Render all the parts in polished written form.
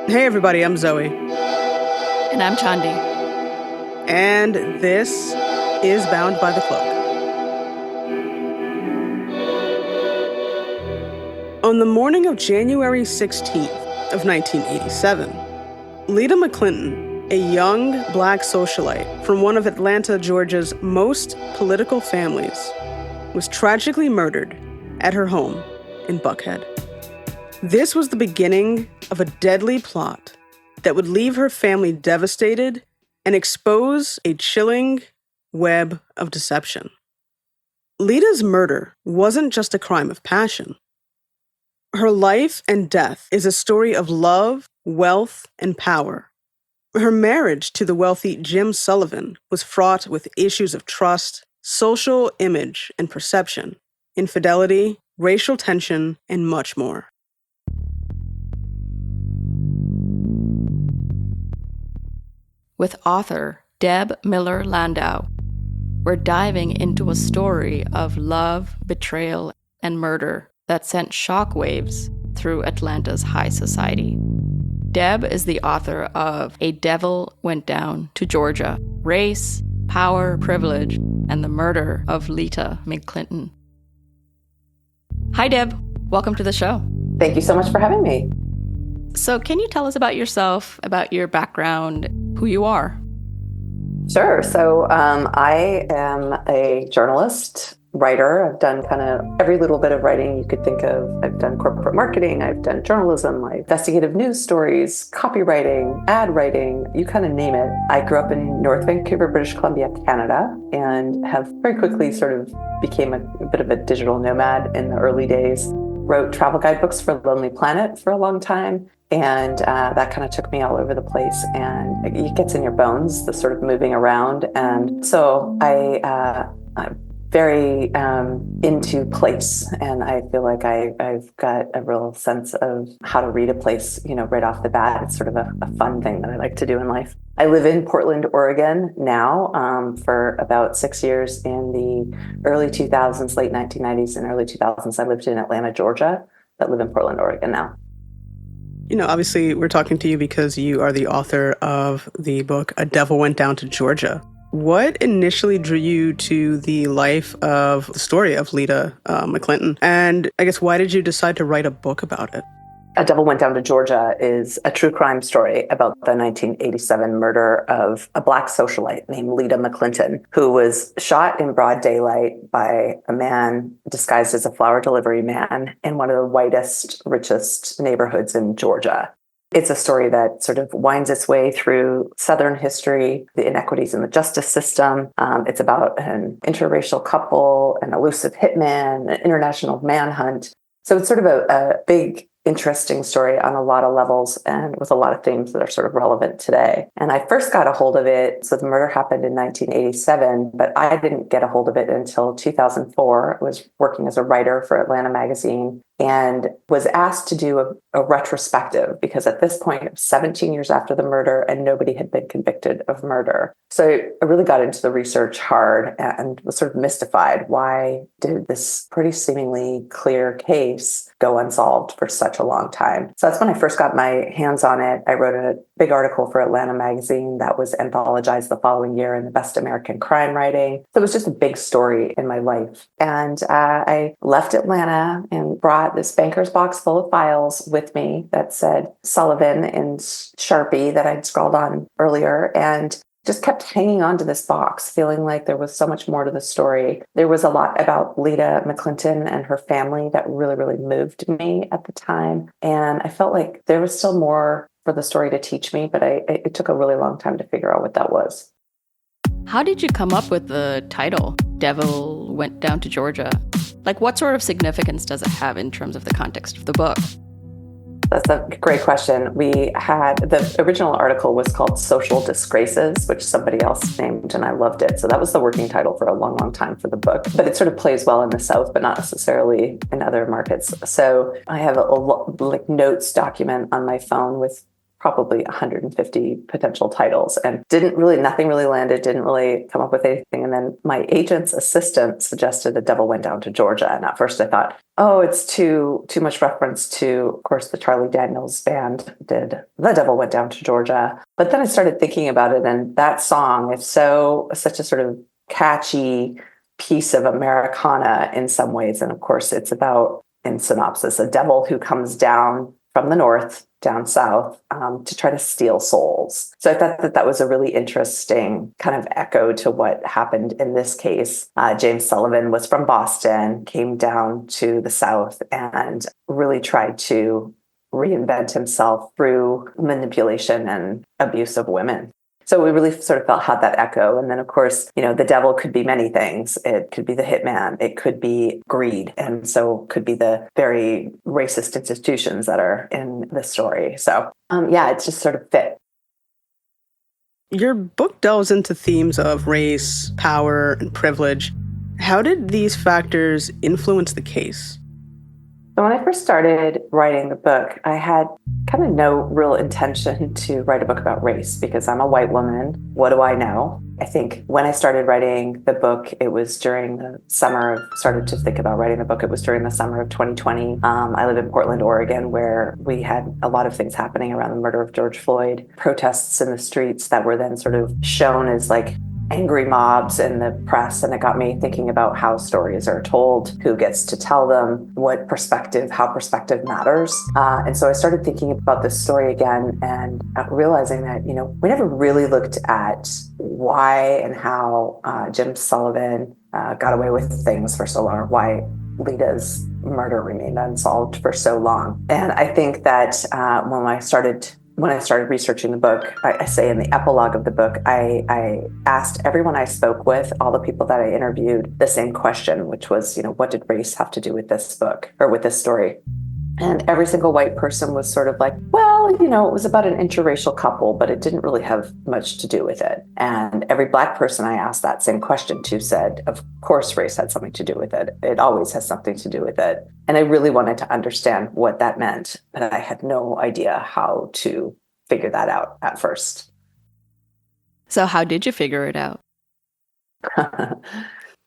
Hey everybody, I'm Zoe. And I'm Chandi. And this is Bound by the Cloak. On the morning of January 16th of 1987, Lita McClinton, a young black socialite from one of Atlanta, Georgia's most political families, was tragically murdered at her home in Buckhead. This was the beginning of a deadly plot that would leave her family devastated and expose a chilling web of deception. Lita's murder wasn't just a crime of passion. Her life and death is a story of love, wealth, and power. Her marriage to the wealthy Jim Sullivan was fraught with issues of trust, social image and perception, infidelity, racial tension, and much more. With author Deb Miller Landau, we're diving into a story of love, betrayal, and murder that sent shockwaves through Atlanta's high society. Deb is the author of A Devil Went Down to Georgia: Race, Power, Privilege, and the Murder of Lita McClinton. Hi, Deb. Welcome to the show. Thank you so much for having me. So can you tell us about yourself, about your background, who you are? Sure. So I am a journalist, writer. I've done kind of every little bit of writing you could think of. I've done corporate marketing. I've done journalism, like investigative news stories, copywriting, ad writing, you kind of name it. I grew up in North Vancouver, British Columbia, Canada, and have very quickly sort of became a bit of a digital nomad in the early days. Wrote travel guidebooks for Lonely Planet for a long time. And that kind of took me all over the place, and it gets in your bones, the sort of moving around. And so I'm very into place, and I feel like I've got a real sense of how to read a place, right off the bat. It's sort of a fun thing that I like to do in life. I live in Portland, Oregon now for about 6 years. In the early 2000s, late 1990s and early 2000s, I lived in Atlanta, Georgia, but live in Portland, Oregon now. Obviously, we're talking to you because you are the author of the book, A Devil Went Down to Georgia. What initially drew you to the life of the story of Lita McClinton? And I guess, why did you decide to write a book about it? A Devil Went Down to Georgia is a true crime story about the 1987 murder of a black socialite named Lita McClinton, who was shot in broad daylight by a man disguised as a flower delivery man in one of the whitest, richest neighborhoods in Georgia. It's a story that sort of winds its way through Southern history, the inequities in the justice system. It's about an interracial couple, an elusive hitman, an international manhunt. So it's sort of a big, interesting story on a lot of levels and with a lot of themes that are sort of relevant today. And I first got a hold of it, so the murder happened in 1987, but I didn't get a hold of it until 2004. I was working as a writer for Atlanta Magazine and was asked to do a retrospective, because at this point, it was 17 years after the murder and nobody had been convicted of murder. So I really got into the research hard and was sort of mystified. Why did this pretty seemingly clear case go unsolved for such a long time? So that's when I first got my hands on it. I wrote a big article for Atlanta Magazine that was anthologized the following year in the Best American Crime Writing. So it was just a big story in my life. And I left Atlanta and brought this banker's box full of files with me that said Sullivan in Sharpie that I'd scrawled on earlier, and just kept hanging on to this box, feeling like there was so much more to the story. There was a lot about Lita McClinton and her family that really, really moved me at the time. And I felt like there was still more for the story to teach me, but it took a really long time to figure out what that was. How did you come up with the title, Devil Went Down to Georgia? Like, what sort of significance does it have in terms of the context of the book? That's a great question. We had, the original article was called Social Disgraces, which somebody else named, and I loved it. So that was the working title for a long, long time for the book. But it sort of plays well in the South, but not necessarily in other markets. So I have a notes document on my phone with probably 150 potential titles, and nothing really landed, didn't really come up with anything. And then my agent's assistant suggested The Devil Went Down to Georgia. And at first I thought, oh, it's too much reference to, of course, the Charlie Daniels band did The Devil Went Down to Georgia. But then I started thinking about it, and that song, if so, such a sort of catchy piece of Americana in some ways. And of course, it's about, in synopsis, a devil who comes down from the north down south to try to steal souls. So I thought that was a really interesting kind of echo to what happened in this case. James Sullivan was from Boston, came down to the South, and really tried to reinvent himself through manipulation and abuse of women. So we really sort of had that echo. And then, of course, the devil could be many things. It could be the hitman. It could be greed. And so could be the very racist institutions that are in the story. So, it's just sort of fit. Your book delves into themes of race, power, and privilege. How did these factors influence the case? So when I first started writing the book, I had kind of no real intention to write a book about race because I'm a white woman. What do I know? I think when I started writing the book, it was during the summer of, started to think about writing the book, it was during the summer of 2020. I live in Portland, Oregon, where we had a lot of things happening around the murder of George Floyd, protests in the streets that were then sort of shown as like angry mobs in the press. And it got me thinking about how stories are told, who gets to tell them, how perspective matters. And so I started thinking about this story again and realizing that, we never really looked at why and how Jim Sullivan got away with things for so long, why Lita's murder remained unsolved for so long. And I think that when I started researching the book, I say in the epilogue of the book, I asked everyone I spoke with, all the people that I interviewed, the same question, which was, what did race have to do with this book or with this story? And every single white person was sort of like, well, it was about an interracial couple, but it didn't really have much to do with it. And every Black person I asked that same question to said, of course, race had something to do with it. It always has something to do with it. And I really wanted to understand what that meant, but I had no idea how to figure that out at first. So how did you figure it out?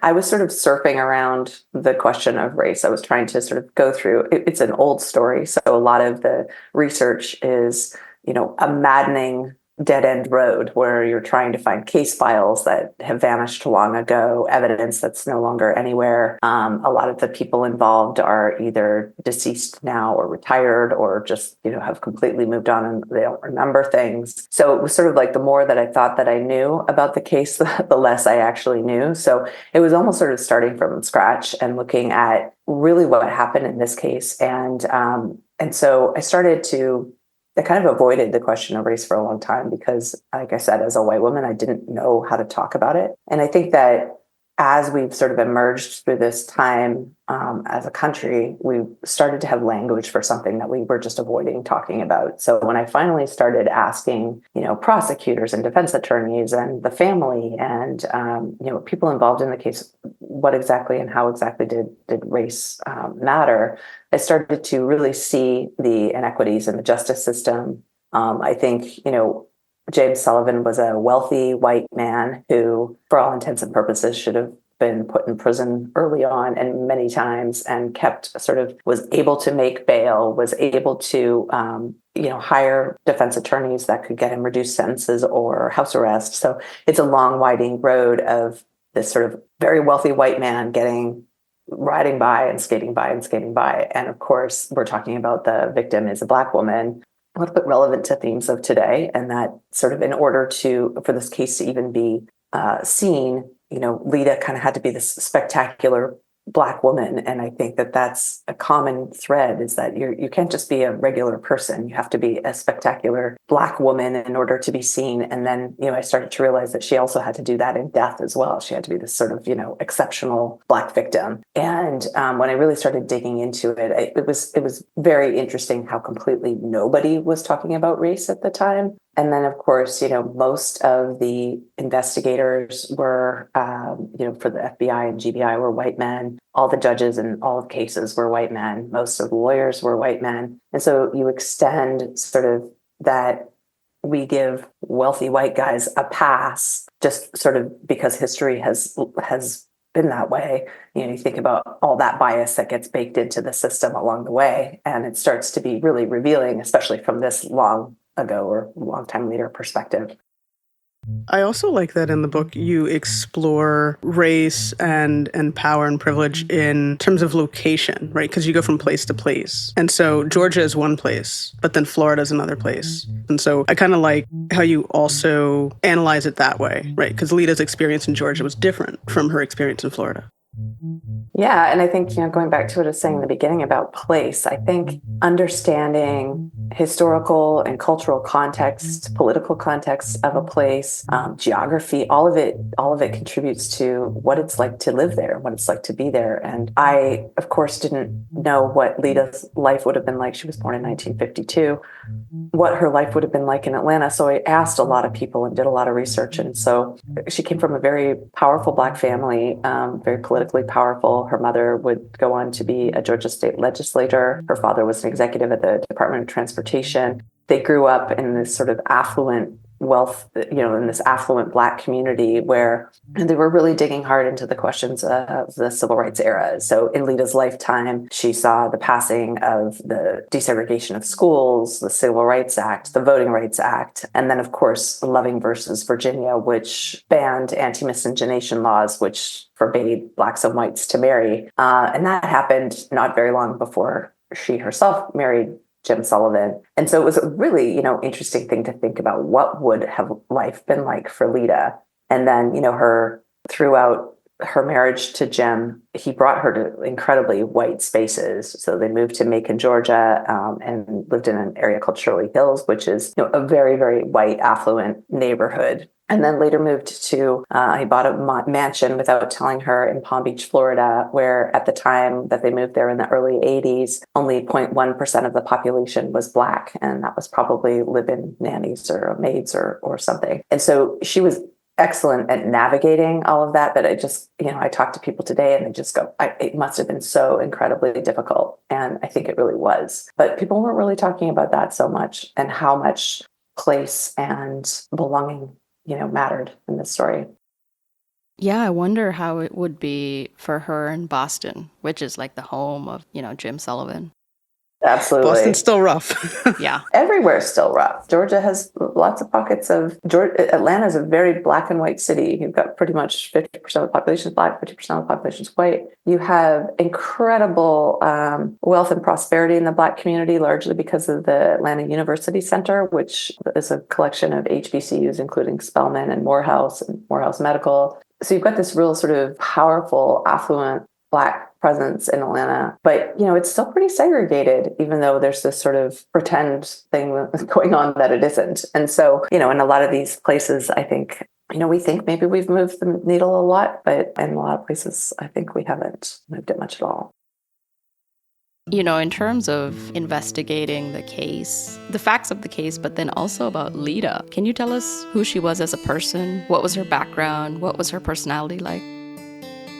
I was sort of surfing around the question of race. I was trying to sort of go through, it's an old story. So a lot of the research is, a maddening dead-end road where you're trying to find case files that have vanished long ago, evidence that's no longer anywhere. A lot of the people involved are either deceased now or retired or just, have completely moved on and they don't remember things. So it was sort of like the more that I thought that I knew about the case, the less I actually knew. So it was almost sort of starting from scratch and looking at really what happened in this case. And so I kind of avoided the question of race for a long time because, like I said, as a white woman, I didn't know how to talk about it. And I think that as we've sort of emerged through this time as a country, we started to have language for something that we were just avoiding talking about. So when I finally started asking, prosecutors and defense attorneys and the family and, people involved in the case, what exactly and how exactly did race matter, I started to really see the inequities in the justice system. I think, James Sullivan was a wealthy white man who, for all intents and purposes, should have been put in prison early on and many times and was able to make bail, was able to, hire defense attorneys that could get him reduced sentences or house arrest. So it's a long, winding road of this sort of very wealthy white man riding by and skating by and skating by. And of course, we're talking about the victim is a Black woman, a little bit relevant to themes of today. And that sort of in order for this case to even be seen, Lita kind of had to be this spectacular Black woman. And I think that that's a common thread is that you can't just be a regular person. You have to be a spectacular Black woman in order to be seen. And then, I started to realize that she also had to do that in death as well. She had to be this sort of, exceptional Black victim. And when I really started digging into it, it was very interesting how completely nobody was talking about race at the time. And then, of course, most of the investigators were, for the FBI and GBI were white men. All the judges in all of cases were white men. Most of the lawyers were white men. And so you extend sort of that we give wealthy white guys a pass just sort of because history has been that way. You think about all that bias that gets baked into the system along the way, and it starts to be really revealing, especially from this long ago or long time later perspective. I also like that in the book you explore race and power and privilege in terms of location, right? Because you go from place to place. And so Georgia is one place, but then Florida is another place. And so I kind of like how you also analyze it that way, right? Because Lita's experience in Georgia was different from her experience in Florida. Yeah, and I think, going back to what I was saying in the beginning about place, I think understanding historical and cultural context, political context of a place, geography, all of it contributes to what it's like to live there, what it's like to be there. And I, of course, didn't know what Lita's life would have been like. She was born in 1952, what her life would have been like in Atlanta. So I asked a lot of people and did a lot of research. And so she came from a very powerful Black family, very politically powerful. Her mother would go on to be a Georgia state legislator. Her father was an executive at the Department of Transportation. They grew up in this sort of affluent wealth, in this affluent Black community where they were really digging hard into the questions of the civil rights era. So in Lita's lifetime, she saw the passing of the desegregation of schools, the Civil Rights Act, the Voting Rights Act, and then, of course, Loving versus Virginia, which banned anti-miscegenation laws, which forbade Blacks and whites to marry. And that happened not very long before she herself married Jim Sullivan. And so it was a really, interesting thing to think about. What would have life been like for Lita? And then, throughout her marriage to Jim, he brought her to incredibly white spaces. So they moved to Macon, Georgia, and lived in an area called Shirley Hills, which is a very, very white, affluent neighborhood. And then later moved to, he bought a mansion without telling her in Palm Beach, Florida, where at the time that they moved there in the early 80s, only 0.1% of the population was Black. And that was probably live-in nannies or maids or something. And so she was excellent at navigating all of that. But I just, I talk to people today and they just go, it must have been so incredibly difficult. And I think it really was. But people weren't really talking about that so much and how much place and belonging mattered in this story. Yeah, I wonder how it would be for her in Boston, which is like the home of, Jim Sullivan. Absolutely. Boston's still rough. Yeah. Everywhere's still rough. Georgia has lots of pockets of... Atlanta is a very Black and white city. You've got pretty much 50% of the population is Black, 50% of the population is white. You have incredible wealth and prosperity in the Black community, largely because of the Atlanta University Center, which is a collection of HBCUs, including Spelman and Morehouse Medical. So you've got this real sort of powerful, affluent Black presence in Atlanta, but it's still pretty segregated, even though there's this sort of pretend thing going on that it isn't. And so, in a lot of these places, I think, we think maybe we've moved the needle a lot, but in a lot of places, I think we haven't moved it much at all. In terms of investigating the case, the facts of the case, but then also about Lita, can you tell us who she was as a person? What was her background? What was her personality like?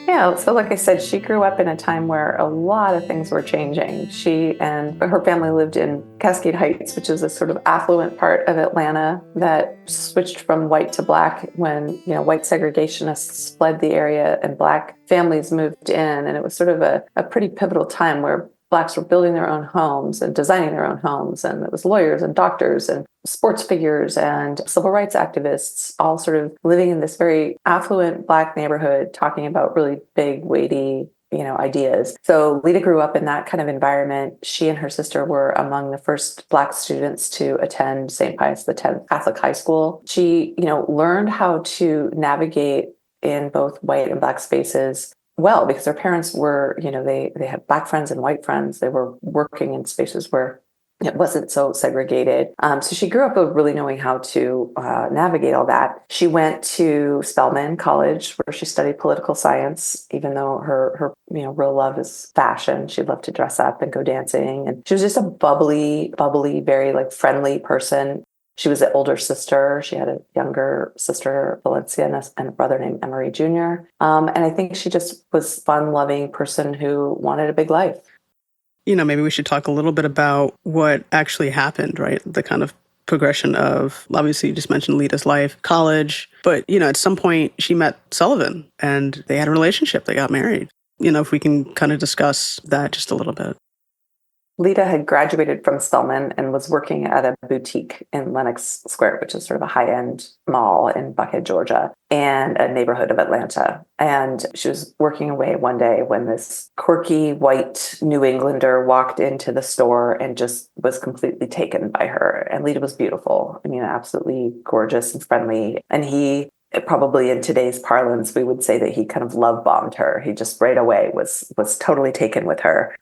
Yeah, so like I said, she grew up in a time where a lot of things were changing. She and her family lived in Cascade Heights, which is a sort of affluent part of Atlanta that switched from white to Black when, white segregationists fled the area and Black families moved in. And it was sort of a pretty pivotal time where Blacks were building their own homes and designing their own homes. And it was lawyers and doctors and sports figures and civil rights activists all sort of living in this very affluent Black neighborhood, talking about really big, weighty, ideas. So Lita grew up in that kind of environment. She and her sister were among the first Black students to attend St. Pius X Catholic High School. She, learned how to navigate in both white and Black spaces well, because their parents were, they had Black friends and white friends. They were working in spaces where it wasn't so segregated. So she grew up really knowing how to navigate all that. She went to Spelman College, where she studied political science, even though her real love is fashion. She loved to dress up and go dancing. And she was just a bubbly, very friendly person. She was an older sister. She had a younger sister, Valencia, and a brother named Emery Jr. And I think she just was a fun-loving person who wanted a big life. Maybe we should talk a little bit about what actually happened, right? The kind of progression of, obviously you just mentioned Lita's life, college, but, at some point she met Sullivan and they had a relationship, they got married. If we can kind of discuss that just a little bit. Lita had graduated from Spelman and was working at a boutique in Lenox Square, which is sort of a high-end mall in Buckhead, Georgia, and a neighborhood of Atlanta. And she was working away one day when this quirky white New Englander walked into the store and just was completely taken by her. And Lita was beautiful. I mean, absolutely gorgeous and friendly. And he, probably in today's parlance, we would say that he kind of love bombed her. He just right away was totally taken with her.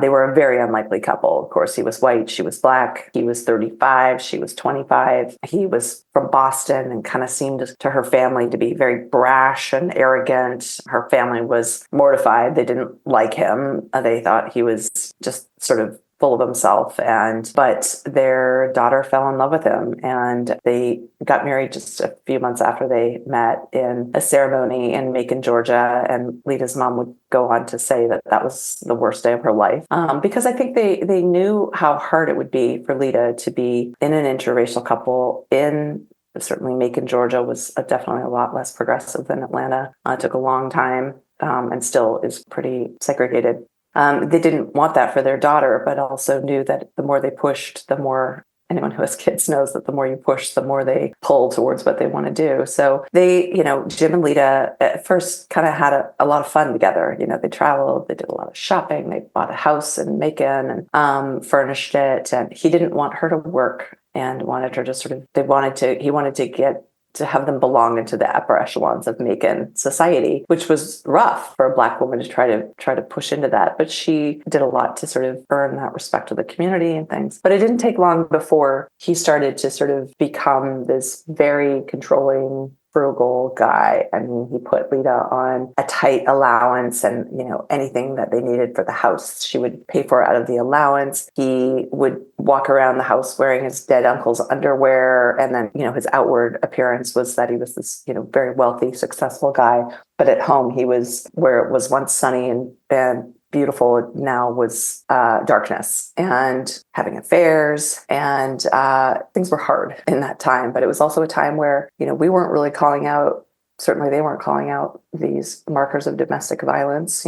They were a very unlikely couple. Of course, he was white, she was black. He was 35, she was 25. He was from Boston and kind of seemed to her family to be very brash and arrogant. Her family was mortified. They didn't like him. They thought he was just sort of full of himself, but their daughter fell in love with him, and they got married just a few months after they met in a ceremony in Macon, Georgia. And Lita's mom would go on to say that that was the worst day of her life, because I think they knew how hard it would be for Lita to be in an interracial couple in. Certainly, Macon, Georgia was definitely a lot less progressive than Atlanta. It took a long time, and still is pretty segregated. They didn't want that for their daughter, but also knew that the more they pushed, the more, anyone who has kids knows that the more you push, the more they pull towards what they want to do. So they, Jim and Lita at first kind of had a lot of fun together. They traveled, they did a lot of shopping, they bought a house in Macon and furnished it. And he didn't want her to work and wanted her to he wanted to get to have them belong into the upper echelons of Macon society, which was rough for a Black woman to try to push into that. But she did a lot to sort of earn that respect of the community and things. But it didn't take long before he started to sort of become this very controlling, frugal guy. I mean, he put Lita on a tight allowance, and anything that they needed for the house, she would pay for out of the allowance. He would walk around the house wearing his dead uncle's underwear, and then his outward appearance was that he was this very wealthy, successful guy. But at home, he was where it was once sunny and beautiful, now was darkness and having affairs, and things were hard in that time. But it was also a time where we weren't really calling out, certainly they weren't calling out these markers of domestic violence,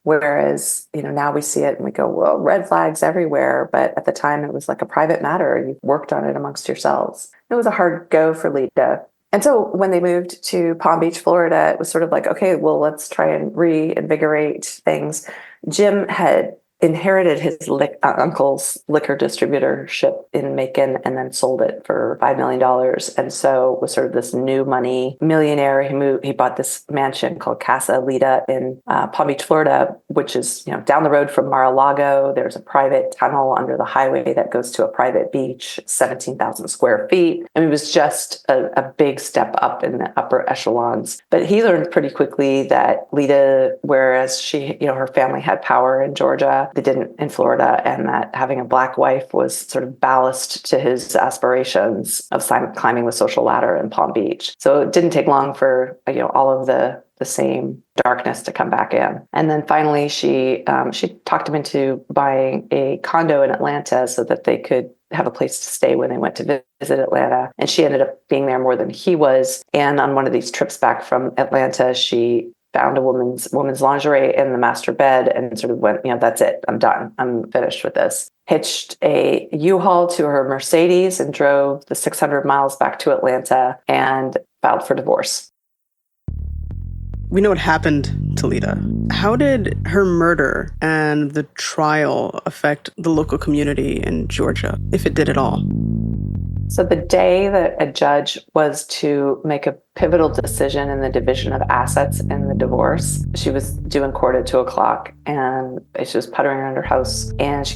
whereas now we see it and we go, well, red flags everywhere. But at the time it was like a private matter. You worked on it amongst yourselves. It was a hard go for Lita. And so when they moved to Palm Beach, Florida, it was sort of like, okay, well, let's try and reinvigorate things. Jim had inherited his uncle's liquor distributorship in Macon and then sold it for $5 million. And so was sort of this new money millionaire. He bought this mansion called Casa Lita in Palm Beach, Florida, which is down the road from Mar-a-Lago. There's a private tunnel under the highway that goes to a private beach, 17,000 square feet. I mean, it was just a big step up in the upper echelons. But he learned pretty quickly that Lita, whereas she, her family had power in Georgia, they didn't in Florida, and that having a Black wife was sort of ballast to his aspirations of climbing the social ladder in Palm Beach. So it didn't take long for all of the same darkness to come back in. And then finally, she talked him into buying a condo in Atlanta so that they could have a place to stay when they went to visit Atlanta. And she ended up being there more than he was. And on one of these trips back from Atlanta, she found a woman's lingerie in the master bed and sort of went, that's it. I'm done. I'm finished with this. Hitched a U-Haul to her Mercedes and drove the 600 miles back to Atlanta and filed for divorce. We know what happened to Lita. How did her murder and the trial affect the local community in Georgia, if it did at all? So the day that a judge was to make a pivotal decision in the division of assets in the divorce, she was due in court at 2:00, and she was puttering around her house, and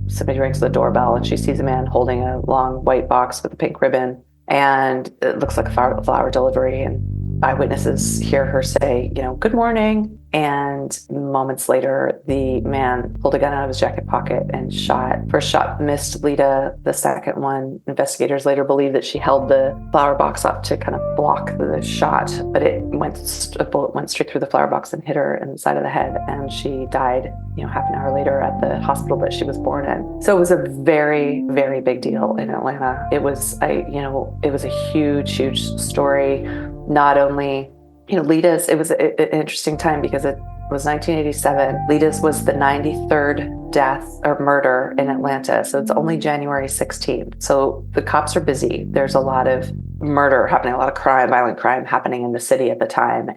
somebody rings the doorbell, and she sees a man holding a long white box with a pink ribbon, and it looks like a flower delivery, and eyewitnesses hear her say, good morning. And moments later, the man pulled a gun out of his jacket pocket and shot. First shot missed Lita. The second one, investigators later believe that she held the flower box up to kind of block the shot, but a bullet went straight through the flower box and hit her in the side of the head, and she died, half an hour later at the hospital that she was born in. So it was a very, very big deal in Atlanta. It was a huge, huge story. Not only, Lita's, it was an interesting time because it was 1987. Lita's was the 93rd death or murder in Atlanta. So it's only January 16th. So the cops are busy. There's a lot of murder happening, a lot of crime, violent crime happening in the city at the time,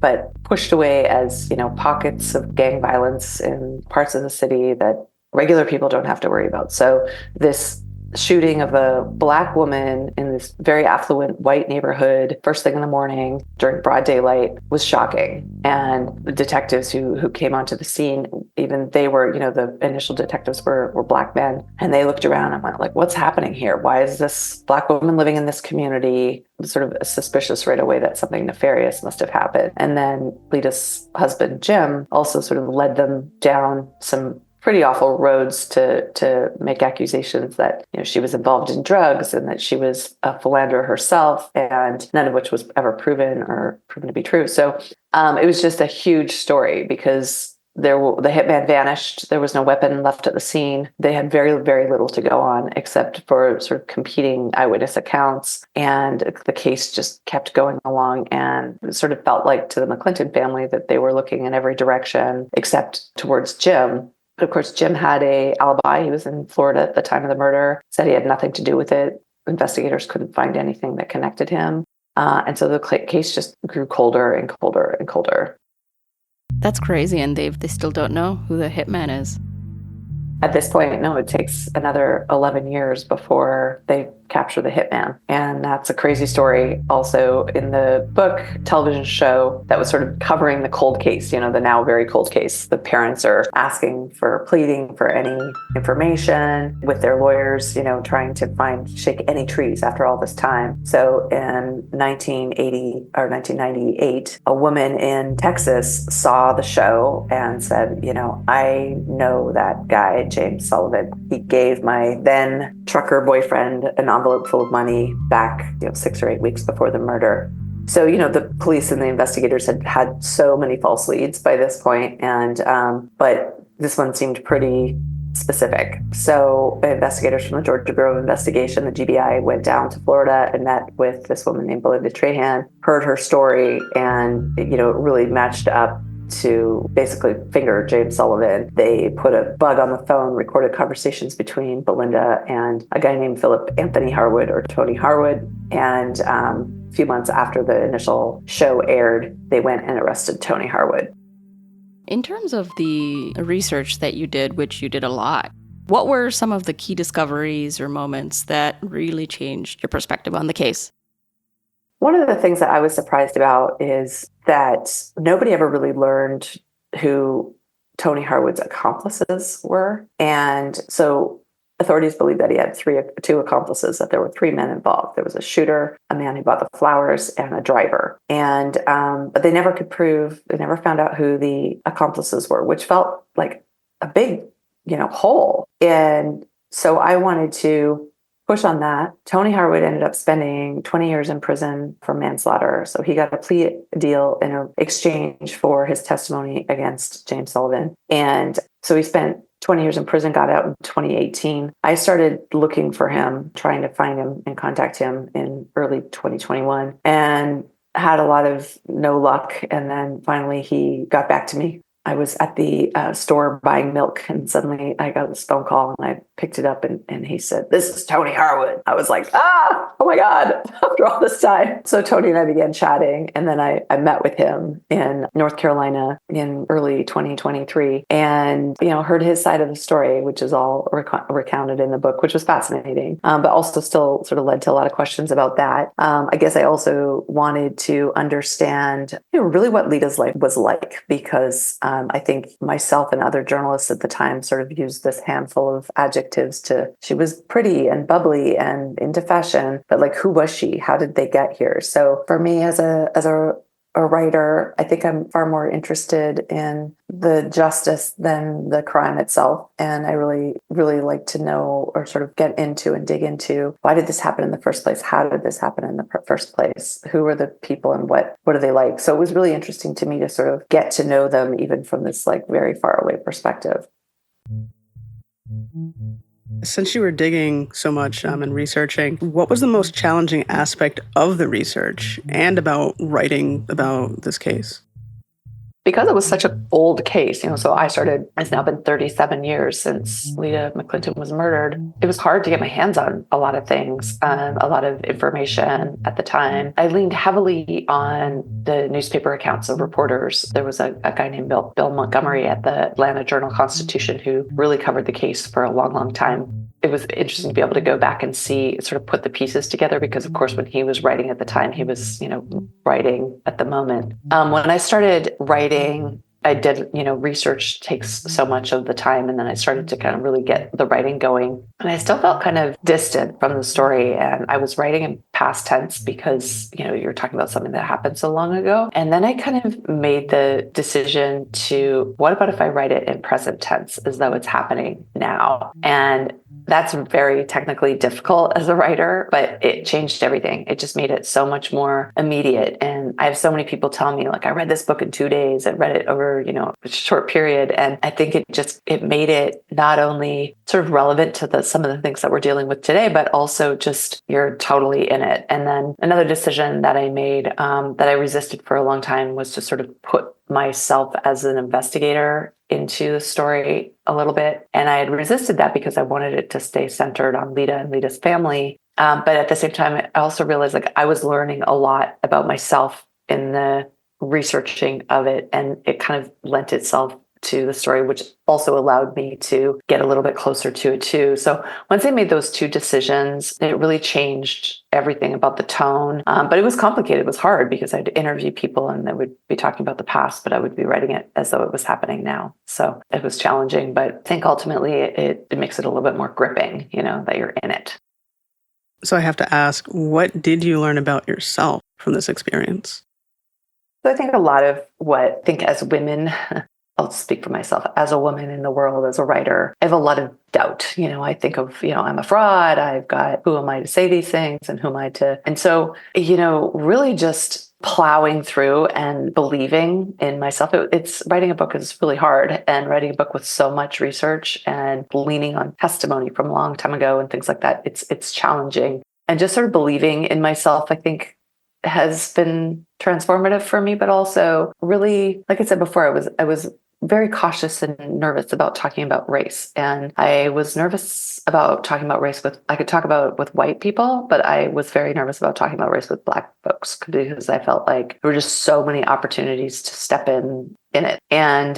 but pushed away as, pockets of gang violence in parts of the city that regular people don't have to worry about. So this shooting of a Black woman in this very affluent white neighborhood first thing in the morning during broad daylight was shocking. And the detectives who came onto the scene, even they were, the initial detectives were Black men, and they looked around and went like, what's happening here? Why is this Black woman living in this community? Sort of suspicious right away that something nefarious must have happened. And then Lita's husband, Jim, also sort of led them down some pretty awful roads to make accusations that she was involved in drugs and that she was a philanderer herself, and none of which was ever proven to be true. So it was just a huge story because the hitman vanished. There was no weapon left at the scene. They had very, very little to go on except for sort of competing eyewitness accounts, and the case just kept going along. And it sort of felt like to the McClinton family that they were looking in every direction except towards Jim. But of course, Jim had an alibi. He was in Florida at the time of the murder, said he had nothing to do with it. Investigators couldn't find anything that connected him. And so the case just grew colder and colder and colder. That's crazy. And they still don't know who the hitman is. At this point, no, it takes another 11 years before they capture the hitman. And that's a crazy story. Also in the book, television show that was sort of covering the cold case, the now very cold case. The parents are pleading for any information with their lawyers, trying to shake any trees after all this time. So in 1980 or 1998, a woman in Texas saw the show and said, I know that guy, James Sullivan. He gave my then trucker boyfriend an envelope full of money back 6 or 8 weeks before the murder. So, the police and the investigators had so many false leads by this point, but this one seemed pretty specific. So investigators from the Georgia Bureau of Investigation, the GBI, went down to Florida and met with this woman named Belinda Trahan, heard her story, and it really matched up to basically finger James Sullivan. They put a bug on the phone, recorded conversations between Belinda and a guy named Philip Anthony Harwood, or Tony Harwood. And a few months after the initial show aired, they went and arrested Tony Harwood. In terms of the research that you did, which you did a lot, what were some of the key discoveries or moments that really changed your perspective on the case? One of the things that I was surprised about is that nobody ever really learned who Tony Harwood's accomplices were. And so authorities believe that he had two accomplices, that there were 3 men involved. There was a shooter, a man who bought the flowers, and a driver. And but they never found out who the accomplices were, which felt like a big, hole. And so I wanted to push on that. Tony Harwood ended up spending 20 years in prison for manslaughter. So he got a plea deal in exchange for his testimony against James Sullivan. And so he spent 20 years in prison, got out in 2018. I started looking for him, trying to find him and contact him in early 2021, and had a lot of no luck. And then finally he got back to me. I was at the store buying milk, and suddenly I got this phone call, and I picked it up, and he said, "This is Tony Harwood." I was like, oh my God, after all this time. So Tony and I began chatting, and then I met with him in North Carolina in early 2023, and heard his side of the story, which is all recounted in the book, which was fascinating, but also still sort of led to a lot of questions about that. I guess I also wanted to understand really what Lita's life was like, because I think myself and other journalists at the time sort of used this handful of adjectives she was pretty and bubbly and into fashion, but like, who was she? How did they get here? So for me as a a writer. I think I'm far more interested in the justice than the crime itself. And I really, really like to know or sort of get into and dig into, why did this happen in the first place? How did this happen in the first place? Who are the people and what are they like? So it was really interesting to me to sort of get to know them even from this like very far away perspective. Since you were digging so much and researching, what was the most challenging aspect of the research and about writing about this case? Because it was such an old case, so it's now been 37 years since Lita McClinton was murdered. It was hard to get my hands on a lot of things, a lot of information at the time. I leaned heavily on the newspaper accounts of reporters. There was a guy named Bill Montgomery at the Atlanta Journal-Constitution who really covered the case for a long, long time. It was interesting to be able to go back and see, sort of put the pieces together, because of course, when he was writing at the time, he was, writing at the moment. When I started writing, I did, research takes so much of the time. And then I started to kind of really get the writing going. And I still felt kind of distant from the story. And I was writing in past tense because, you're talking about something that happened so long ago. And then I kind of made the decision to, what about if I write it in present tense as though it's happening now? And that's very technically difficult as a writer, but it changed everything. It just made it so much more immediate. And I have so many people tell me, like, I read this book in 2 days. I read it over, a short period. And I think it made it not only sort of relevant to some of the things that we're dealing with today, but also just you're totally in it. And then another decision that I made that I resisted for a long time was to sort of put myself as an investigator into the story a little bit. And I had resisted that because I wanted it to stay centered on Lita and Lita's family. But at the same time, I also realized like I was learning a lot about myself in the researching of it. And it kind of lent itself to the story, which also allowed me to get a little bit closer to it too. So once I made those two decisions, it really changed everything about the tone. But it was complicated. It was hard because I'd interview people and they would be talking about the past, but I would be writing it as though it was happening now. So it was challenging, but I think ultimately it makes it a little bit more gripping, that you're in it. So I have to ask, what did you learn about yourself from this experience? So I think a lot of what I think as women, I'll speak for myself, as a woman in the world, as a writer, I have a lot of doubt. I think of, I'm a fraud. I've got, who am I to say these things and who am I to? And so, really just plowing through and believing in myself. It's writing a book is really hard, and writing a book with so much research and leaning on testimony from a long time ago and things like that. It's challenging, and just sort of believing in myself, I think, has been transformative for me, but also really, like I said before, I was very cautious and nervous about talking about race. And I was nervous about talking about race I could talk about it with white people, but I was very nervous about talking about race with Black folks because I felt like there were just so many opportunities to step in it. And,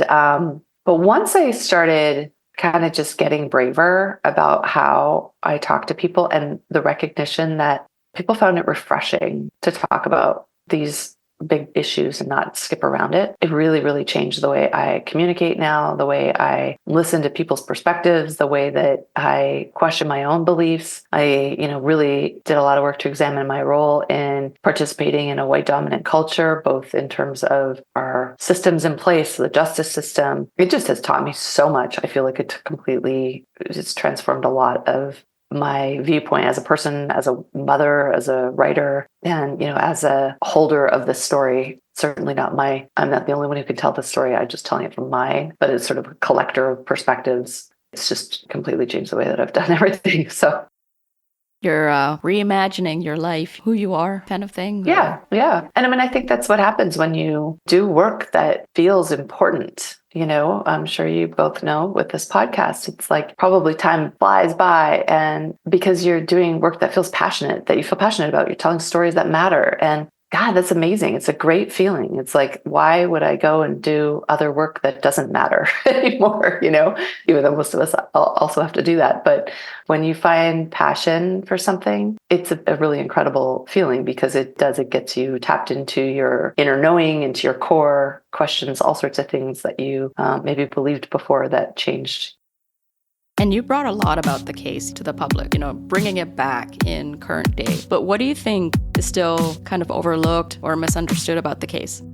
but once I started kind of just getting braver about how I talk to people and the recognition that people found it refreshing to talk about these big issues and not skip around it. It really, really changed the way I communicate now, the way I listen to people's perspectives, the way that I question my own beliefs. I, really did a lot of work to examine my role in participating in a white dominant culture, both in terms of our systems in place, the justice system. It just has taught me so much. I feel like it's transformed a lot of my viewpoint as a person, as a mother, as a writer, and, as a holder of this story. Certainly I'm not the only one who can tell this story. I'm just telling it from mine, but it's sort of a collector of perspectives. It's just completely changed the way that I've done everything. So you're reimagining your life, who you are, kind of thing. Yeah. And I think that's what happens when you do work that feels important. I'm sure you both know with this podcast, it's like probably time flies by, and because you're doing work that feels passionate, that you feel passionate about, you're telling stories that matter. And God, that's amazing. It's a great feeling. It's like, why would I go and do other work that doesn't matter anymore? Even though most of us also have to do that. But when you find passion for something, it's a really incredible feeling because it gets you tapped into your inner knowing, into your core, questions all sorts of things that you maybe believed before that changed. And you brought a lot about the case to the public, bringing it back in current day. But what do you think is still kind of overlooked or misunderstood about the case?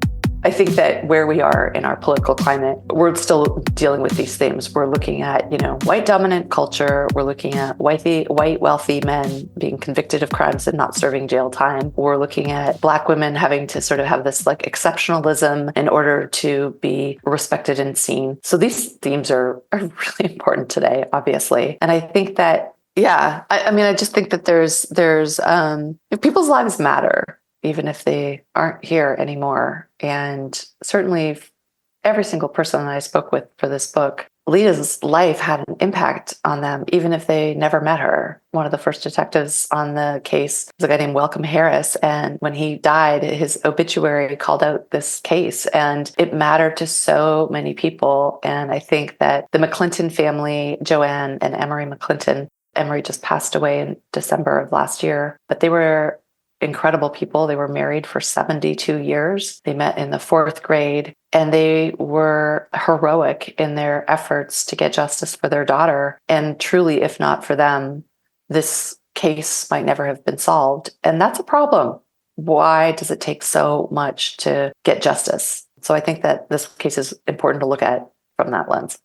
I think that where we are in our political climate, we're still dealing with these themes. We're looking at, white dominant culture. We're looking at white wealthy men being convicted of crimes and not serving jail time. We're looking at Black women having to sort of have this like exceptionalism in order to be respected and seen. So these themes are really important today, obviously. And I think that, I just think that there's if people's lives matter, even if they aren't here anymore. And certainly every single person that I spoke with for this book, Lita's life had an impact on them, even if they never met her. One of the first detectives on the case was a guy named Welcome Harris. And when he died, his obituary called out this case, and it mattered to so many people. And I think that the McClinton family, Joanne and Emery McClinton, Emery just passed away in December of last year, but they were incredible people. They were married for 72 years. They met in the 4th grade, and they were heroic in their efforts to get justice for their daughter. And truly, if not for them, this case might never have been solved. And that's a problem. Why does it take so much to get justice? So I think that this case is important to look at from that lens.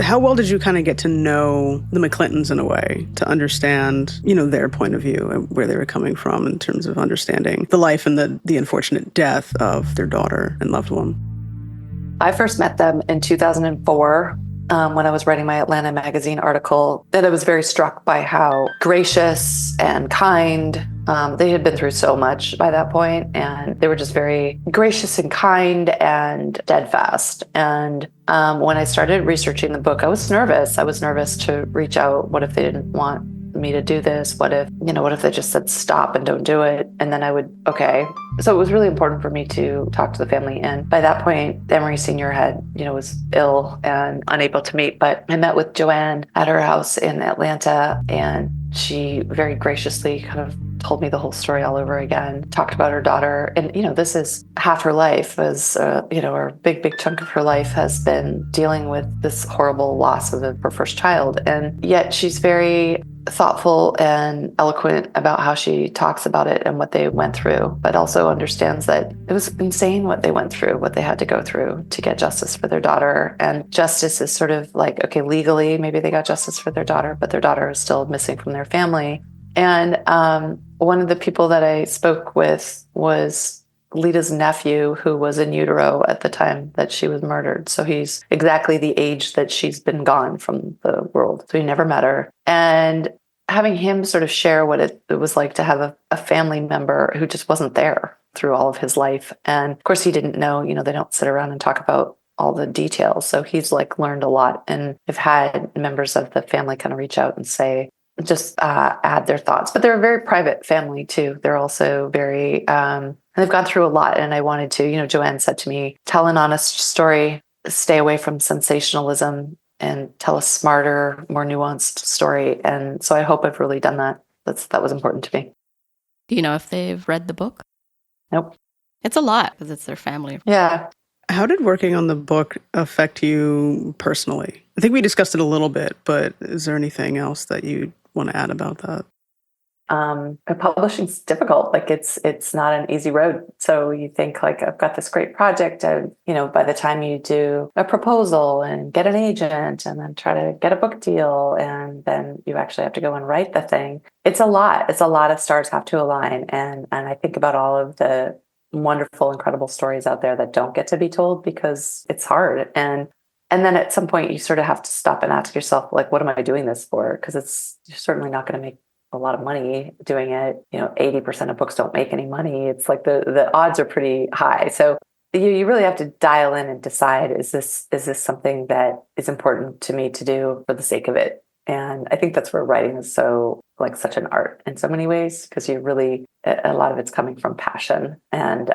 How well did you kind of get to know the McClintons in a way to understand, their point of view and where they were coming from in terms of understanding the life and the unfortunate death of their daughter and loved one? I first met them in 2004 when I was writing my Atlanta magazine article, and I was very struck by how gracious and kind. They had been through so much by that point, and they were just very gracious and kind and steadfast. And when I started researching the book, I was nervous. I was nervous to reach out. What if they didn't want me to do this? What if they just said stop and don't do it? And then I would, okay. So it was really important for me to talk to the family. And by that point, Emery Sr. was ill and unable to meet, but I met with Joanne at her house in Atlanta, and she very graciously kind of told me the whole story all over again, talked about her daughter. And, this is half her life was, or a big chunk of her life has been dealing with this horrible loss of her first child. And yet she's very thoughtful and eloquent about how she talks about it and what they went through, but also understands that it was insane what they went through, what they had to go through to get justice for their daughter. And justice is sort of like, okay, legally, maybe they got justice for their daughter, but their daughter is still missing from their family. And one of the people that I spoke with was Lita's nephew, who was in utero at the time that she was murdered. So he's exactly the age that she's been gone from the world. So he never met her. And having him sort of share what it was like to have a family member who just wasn't there through all of his life. And of course, he didn't know, they don't sit around and talk about all the details. So he's learned a lot. And I've had members of the family kind of reach out and say, just add their thoughts. But they're a very private family too. They're also very, they've gone through a lot. And I wanted to, Joanne said to me, tell an honest story, stay away from sensationalism, and tell a smarter, more nuanced story. And so I hope I've really done that. That was important to me. Do you know if they've read the book? Nope. It's a lot because it's their family. Yeah. How did working on the book affect you personally? I think we discussed it a little bit, but is there anything else that you want to add about that? Publishing's difficult. It's not an easy road. So you think I've got this great project, and by the time you do a proposal and get an agent and then try to get a book deal, and then you actually have to go and write the thing. It's a lot. It's a lot of stars have to align. And I think about all of the wonderful, incredible stories out there that don't get to be told because it's hard. And then at some point you sort of have to stop and ask yourself, what am I doing this for? Because you're certainly not going to make a lot of money doing it. 80% of books don't make any money. It's the odds are pretty high. So you really have to dial in and decide, is this something that is important to me to do for the sake of it? And I think that's where writing is so such an art in so many ways, because a lot of it's coming from passion. And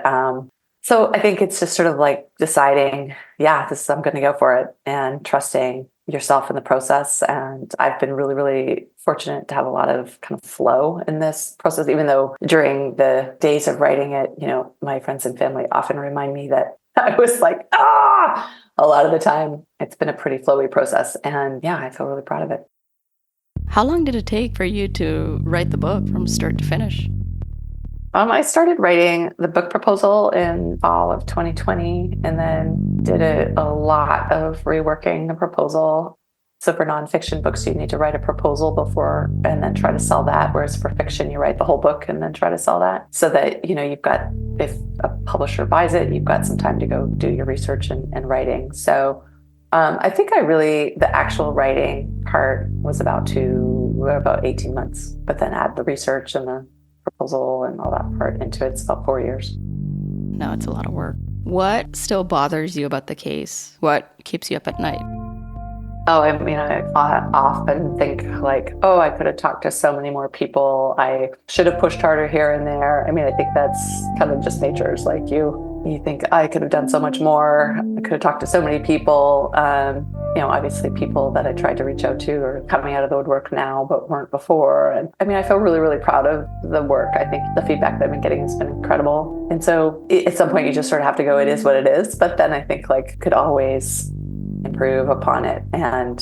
so I think it's just sort of deciding, I'm going to go for it, and trusting yourself in the process. And I've been really, really fortunate to have a lot of kind of flow in this process, even though during the days of writing it, my friends and family often remind me that I was like, a lot of the time. It's been a pretty flowy process. And yeah, I feel really proud of it. How long did it take for you to write the book from start to finish? I started writing the book proposal in fall of 2020 and then did a lot of reworking the proposal. So for nonfiction books, you need to write a proposal before and then try to sell that. Whereas for fiction, you write the whole book and then try to sell that so that, you've got, if a publisher buys it, you've got some time to go do your research and writing. So I think the actual writing part was about 18 months, but then add the research and the proposal and all that part into it. It's about 4 years. No, it's a lot of work. What still bothers you about the case? What keeps you up at night? I often think like, I could have talked to so many more people. I should have pushed harder here and there. I think that's kind of just nature. It's like you think I could have done so much more. I could have talked to so many people. Obviously people that I tried to reach out to are coming out of the woodwork now, but weren't before. And I feel really, really proud of the work. I think the feedback that I've been getting has been incredible. And so at some point you just sort of have to go, it is what it is. But then I think could always improve upon it. And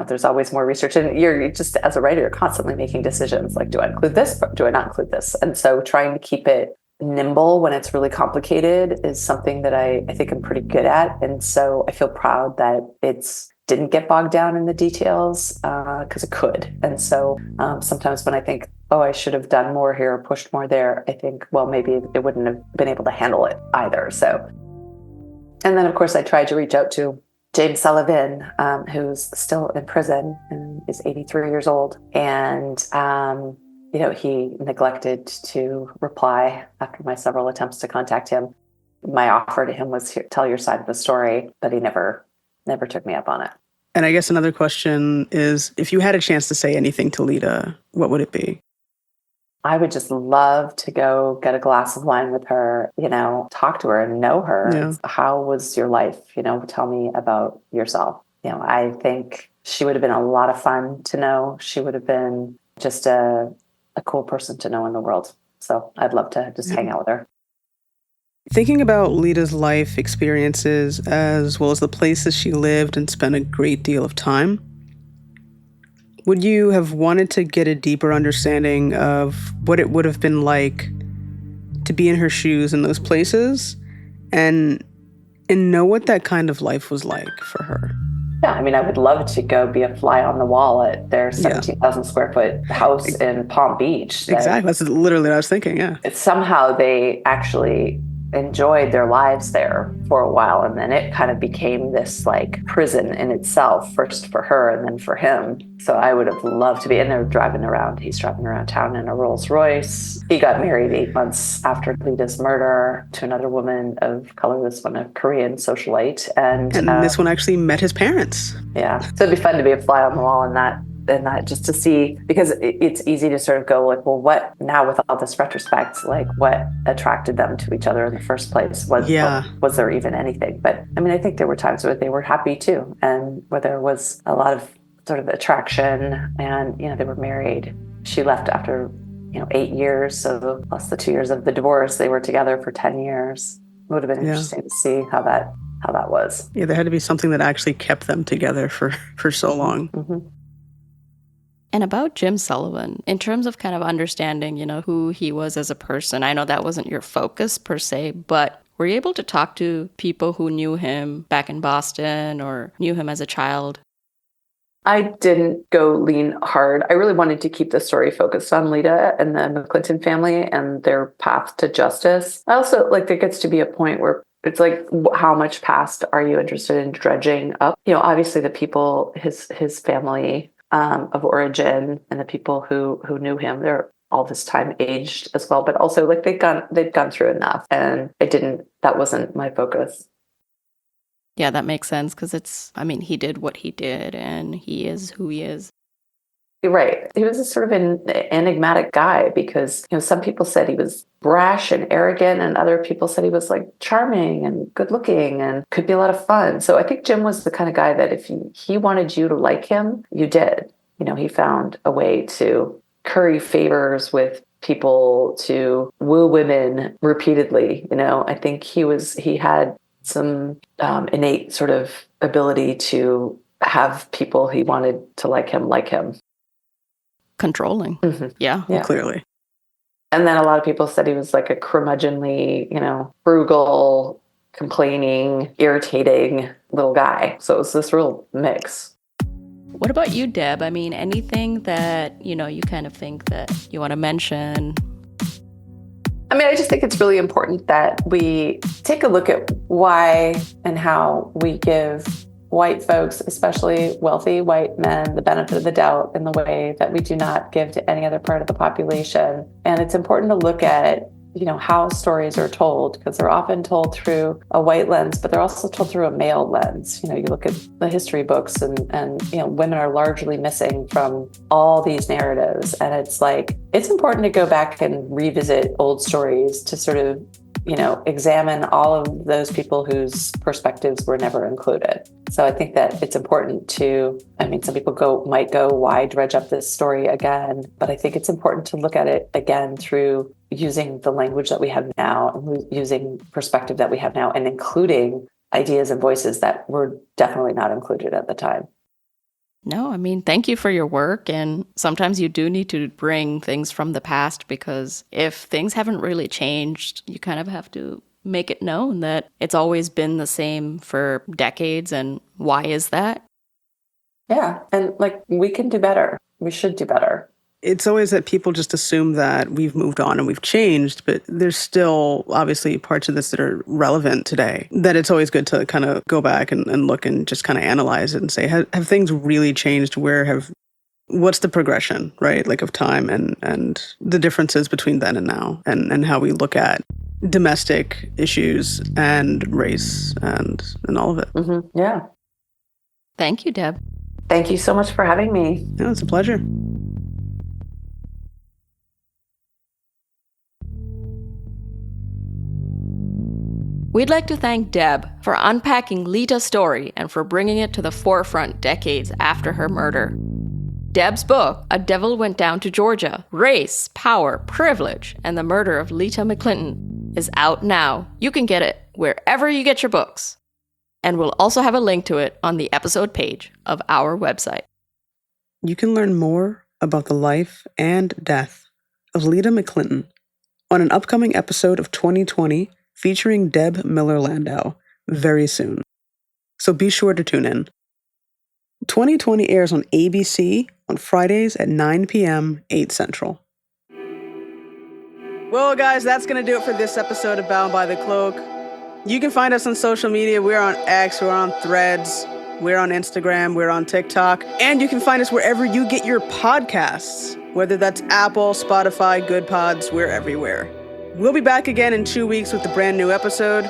there's always more research. And you're just, as a writer, you're constantly making decisions like, do I include this? Do I not include this? And so trying to keep it nimble when it's really complicated is something that I think I'm pretty good at. And so I feel proud that it's didn't get bogged down in the details because it could. And so sometimes when I think, I should have done more here or pushed more there, I think, well, maybe it wouldn't have been able to handle it either. So, and then of course I tried to reach out to James Sullivan, who's still in prison and is 83 years old. And he neglected to reply after my several attempts to contact him. My offer to him was, tell your side of the story, but he never took me up on it. And I guess another question is, if you had a chance to say anything to Lita, what would it be? I would just love to go get a glass of wine with her, talk to her and know her. Yeah. How was your life? Tell me about yourself. I think she would have been a lot of fun to know. She would have been just a cool person to know in the world. So I'd love to just hang out with her. Thinking about Lita's life experiences as well as the places she lived and spent a great deal of time, would you have wanted to get a deeper understanding of what it would have been like to be in her shoes in those places and know what that kind of life was like for her? Yeah, I would love to go be a fly on the wall at their 17,000 square foot house in Palm Beach. Exactly. That's literally what I was thinking, yeah. Somehow they actually enjoyed their lives there for a while. And then it kind of became this prison in itself, first for her and then for him. So I would have loved to be in there driving around. He's driving around town in a Rolls Royce. He got married 8 months after Lita's murder to another woman of color, this one a Korean socialite. And this one actually met his parents. Yeah. So it'd be fun to be a fly on the wall in that just to see, because it's easy to sort of go well, what now with all this retrospect, what attracted them to each other in the first place? Was there even anything? But I think there were times where they were happy too, and where there was a lot of sort of attraction, and they were married. She left after 8 years, so plus the 2 years of the divorce, they were together for 10 years. It would have been interesting to see how that was. Yeah, there had to be something that actually kept them together for so long. Mm-hmm. And about Jim Sullivan, in terms of kind of understanding, who he was as a person, I know that wasn't your focus per se, but were you able to talk to people who knew him back in Boston or knew him as a child? I didn't go lean hard. I really wanted to keep the story focused on Lita and the McClinton family and their path to justice. I also, there gets to be a point where it's how much past are you interested in dredging up? Obviously the people, his family of origin and the people who knew him, they're all this time aged as well, but also they'd gone through enough, and that wasn't my focus. Yeah, that makes sense, because he did what he did and he is who he is. Right. He was a sort of an enigmatic guy because, some people said he was brash and arrogant, and other people said he was charming and good looking and could be a lot of fun. So I think Jim was the kind of guy that if he wanted you to like him, you did. He found a way to curry favors with people to woo women repeatedly. I think he had some innate sort of ability to have people he wanted to like him. Controlling. Mm-hmm. Yeah. Well, clearly. And then a lot of people said he was like a curmudgeonly, frugal, complaining, irritating little guy. So it was this real mix. What about you, Deb? I mean, anything that, you kind of think that you want to mention? I mean, I just think it's really important that we take a look at why and how we give white folks, especially wealthy white men, the benefit of the doubt in the way that we do not give to any other part of the population. And it's important to look at, how stories are told, because they're often told through a white lens, but they're also told through a male lens. You look at the history books and women are largely missing from all these narratives. And it's important to go back and revisit old stories to sort of examine all of those people whose perspectives were never included. So I think that it's important some people might go, why dredge up this story again? But I think it's important to look at it again through using the language that we have now, and using perspective that we have now, and including ideas and voices that were definitely not included at the time. No, I mean, thank you for your work. And sometimes you do need to bring things from the past, because if things haven't really changed, you kind of have to make it known that it's always been the same for decades. And why is that? Yeah. And we can do better. We should do better. It's always that people just assume that we've moved on and we've changed, but there's still obviously parts of this that are relevant today, that it's always good to kind of go back and look and just kind of analyze it and say, have things really changed? What's the progression, right? Of time and the differences between then and now, and how we look at domestic issues and race and all of it. Mm-hmm. Yeah. Thank you, Deb. Thank you so much for having me. Yeah, it's a pleasure. We'd like to thank Deb for unpacking Lita's story and for bringing it to the forefront decades after her murder. Deb's book, A Devil Went Down to Georgia: Race, Power, Privilege, and the Murder of Lita McClinton, is out now. You can get it wherever you get your books. And we'll also have a link to it on the episode page of our website. You can learn more about the life and death of Lita McClinton on an upcoming episode of 2020 featuring Deb Miller Landau very soon. So be sure to tune in. 2020 airs on ABC on Fridays at 9 p.m., 8 Central. Well, guys, that's going to do it for this episode of Bound by the Cloak. You can find us on social media. We're on X, we're on Threads, we're on Instagram, we're on TikTok. And you can find us wherever you get your podcasts, whether that's Apple, Spotify, Good Pods, we're everywhere. We'll be back again in 2 weeks with a brand new episode.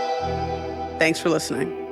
Thanks for listening.